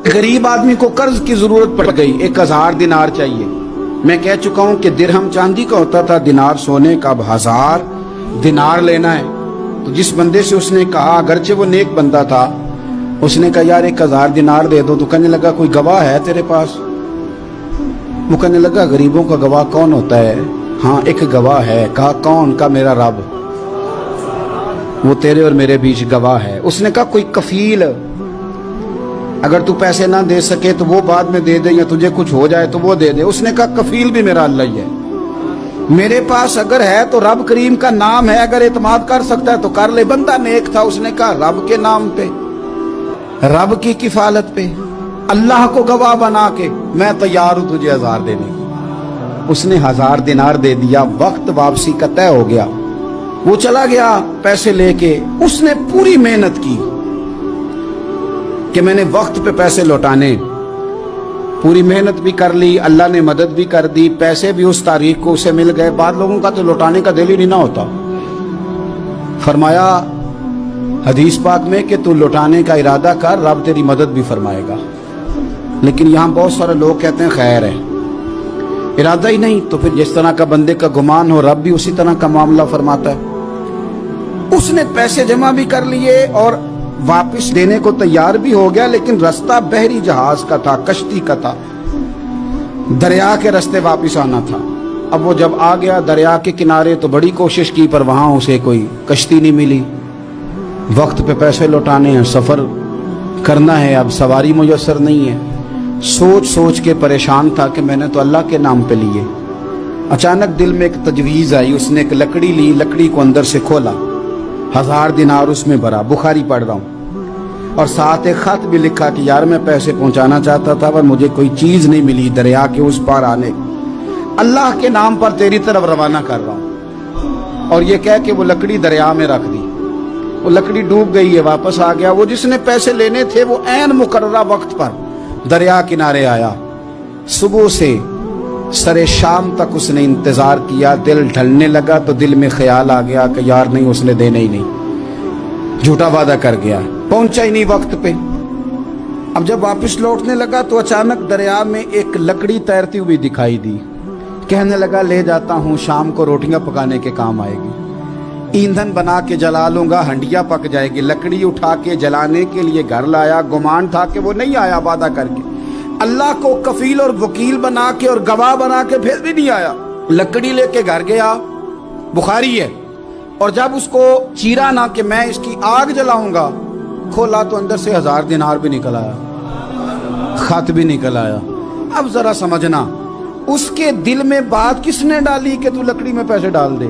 गरीब आदमी को कर्ज की जरूरत पड़ गई, 1000 दिनार चाहिए। मैं कह चुका हूं कि दिरहम चांदी का होता था, दिनार सोने का। अब 1000 दिनार लेना है। तो जिस बंदे से उसने कहा, अगरचे वो नेक बंदा था, उसने कहा यार 1000 दिनार दे दो। तो कहने लगा कोई गवाह है तेरे पास? वो कहने लगा गरीबों का गवाह कौन होता है? हाँ एक गवाह है। कहा कौन? का मेरा रब, वो तेरे और मेरे बीच गवाह है। उसने कहा कोई कफील, अगर तू पैसे ना दे सके तो वो बाद में दे दे, या तुझे कुछ हो जाए तो वो दे दे। उसने कहा कफील भी मेरा अल्लाह ही है। मेरे पास अगर है तो रब करीम का नाम है, अगर एतमाद कर सकता है तो कर ले। बंदा नेक था, उसने कहा रब के नाम पे, रब की किफालत पे, अल्लाह को गवाह बना के मैं तैयार हूं तुझे 1000 देने की। उसने 1000 दिनार दे दिया। वक्त वापसी का तय हो गया। वो चला गया पैसे लेके। उसने पूरी मेहनत की कि मैंने वक्त पे पैसे लौटाने, पूरी मेहनत भी कर ली, अल्लाह ने मदद भी कर दी, पैसे भी उस तारीख को उसे मिल गए। बाद लोगों का तो लौटाने का दिल ही नहीं ना होता। फरमाया हदीस पाक में कि तू लौटाने का इरादा कर, रब तेरी मदद भी फरमाएगा। लेकिन यहाँ बहुत सारे लोग कहते हैं खैर है, इरादा ही नहीं। तो फिर जिस तरह का बंदे का गुमान हो, रब भी उसी तरह का मामला फरमाता है। उसने पैसे जमा भी कर लिए और वापस देने को तैयार भी हो गया, लेकिन रास्ता बहरी जहाज का था, कश्ती का था, दरिया के रास्ते वापस आना था। अब वो जब आ गया दरिया के किनारे तो बड़ी कोशिश की, पर वहां उसे कोई कश्ती नहीं मिली। वक्त पे पैसे लौटाने हैं, सफर करना है, अब सवारी मुयस्सर नहीं है। सोच सोच के परेशान था कि मैंने तो अल्लाह के नाम पे लिए। अचानक दिल में एक तजवीज आई। उसने एक लकड़ी ली, लकड़ी को अंदर से खोला, 1000 दिनार उसमें भरा। बुखारी पढ़ रहा हूं, और साथ एक खत भी लिखा कि यार मैं पैसे पहुंचाना चाहता था पर मुझे कोई चीज नहीं मिली दरिया के उस पार आने, अल्लाह के नाम पर तेरी तरफ रवाना कर रहा हूं। और ये कह के वो लकड़ी दरिया में रख दी। वो लकड़ी डूब गई है, वापस आ गया। वो जिसने पैसे लेने थे वो ऐन मुकर्ररा वक्त पर दरिया किनारे आया। सुबह से सरे शाम तक उसने इंतजार किया। दिल ढलने लगा तो दिल में ख्याल आ गया कि यार नहीं, उसने देने ही नहीं, झूठा वादा कर गया, पहुंचा ही नहीं वक्त पे। अब जब वापस लौटने लगा तो अचानक दरिया में एक लकड़ी तैरती हुई दिखाई दी। कहने लगा ले जाता हूं, शाम को रोटियां पकाने के काम आएगी, ईंधन बना के जला लूंगा, हंडिया पक जाएगी। लकड़ी उठा के जलाने के लिए घर लाया। गुमान था कि वो नहीं आया वादा करके। अल्लाह को कफील और वकील बना के और गवाह बना के फिर भी नहीं आया। लकड़ी लेके घर गया, बुखारी है। और जब उसको चीरा ना कि मैं इसकी आग जलाऊंगा, खोला तो अंदर से 1000 दिनार भी निकल आया, खत भी निकल आया। अब जरा समझना, उसके दिल में बात किसने डाली कि तू लकड़ी में पैसे डाल दे?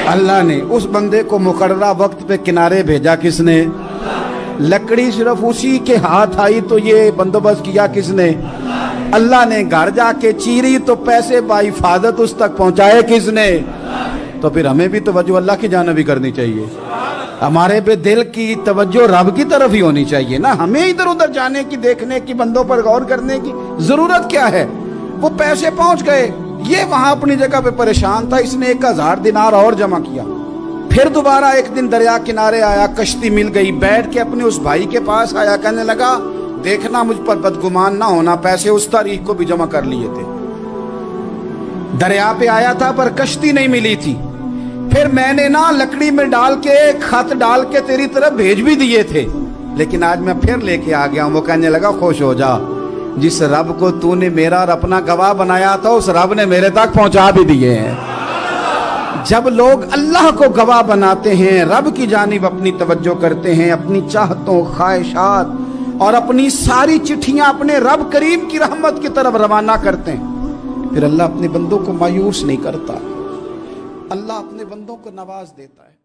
अल्लाह ने। उस बंदे को मुकर्ररा वक्त पे किनारे भेजा किसने? लकड़ी सिर्फ उसी के हाथ आई तो ये बंदोबस्त किया किसने? अल्लाह ने। घर जाके चीरी तो पैसे बाहिफाजत उस तक पहुंचाए किसने? तो फिर हमें भी तवज्जो अल्लाह की जानिब भी करनी चाहिए। हमारे पे दिल की तवज्जो रब की तरफ ही होनी चाहिए ना। हमें इधर उधर जाने की, देखने की, बंदों पर गौर करने की जरूरत क्या है? वो पैसे पहुंच गए, ये वहां अपनी जगह पे परेशान था। इसने 1000 दिनार और जमा किया। फिर दोबारा एक दिन दरिया किनारे आया, कश्ती मिल गई, बैठ के अपने उस भाई के पास आया। कहने लगा देखना मुझ पर बदगुमान ना होना, पैसे उस तारीख को भी जमा कर लिए थे। दरिया पे आया था पर कश्ती नहीं मिली थी। फिर मैंने ना लकड़ी में डाल के, खत डाल के तेरी तरफ भेज भी दिए थे, लेकिन आज मैं फिर लेके आ गया हूं। वो कहने लगा खुश हो जा, जिस रब को तूने मेरा और अपना गवाह बनाया था उस रब ने मेरे तक पहुंचा भी दिए हैं। जब लोग अल्लाह को गवाह बनाते हैं, रब की जानिब अपनी तवज्जो करते हैं, अपनी चाहतों, ख्वाहिशात और अपनी सारी चिट्ठियां अपने रब करीम की रहमत की तरफ रवाना करते हैं, फिर अल्लाह अपने बंदों को मायूस नहीं करता। अल्लाह अपने बंदों को नवाज देता है।